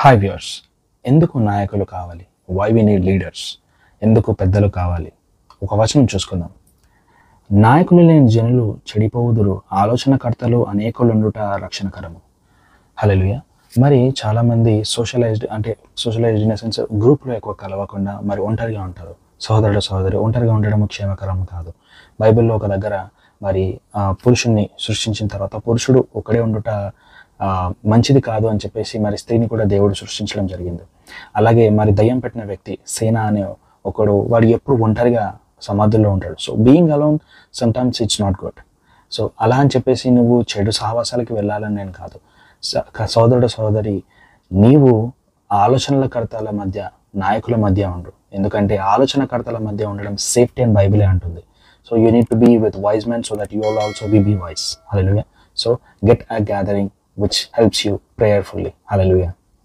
Hi viewers, ఎందుకు నాయకులు కావాలి? Why we need leaders? ఎందుకు పెద్దలు కావాలి? ఒక వచనం చూసుకుందాం. నాయకులు లేని జనులు చెడిపోవుదురు, ఆలోచనకర్తలు అనేకులుండుట రక్షణకరము. హల్లెలూయా. మరి చాలామంది సోషలైజ్డ్ ఇన్ సెన్స్ గ్రూప్లో ఎక్కువ కలవకుండా మరి ఒంటరిగా ఉంటారు. సహోదరి ఒంటరిగా ఉండడం క్షేమకరం కాదు. బైబిల్లో ఒక దగ్గర మరి పురుషుణ్ణి సృష్టించిన తర్వాత పురుషుడు ఒకడే ఉండుట మంచిది కాదు అని చెప్పేసి మరి స్త్రీని కూడా దేవుడు సృష్టించడం జరిగింది. అలాగే మరి దయ్యం పెట్టిన వ్యక్తి సేన అనే వాడు ఎప్పుడు ఒంటరిగా సమాధుల్లో ఉంటాడు. So being alone sometimes it's not good. So అలా అని చెప్పేసి నువ్వు చెడు సహవాసాలకి వెళ్ళాలని నేను కాదు. సోదరి, నీవు ఆలోచనలకర్తల మధ్య, నాయకుల మధ్య ఉండు. ఎందుకంటే ఆలోచనకర్తల మధ్య ఉండడం సేఫ్టీ అని బైబిలే అంటుంది. So you need to be with wise men so that you will also be wise. Hallelujah. So get a gathering which helps you prayerfully. Hallelujah.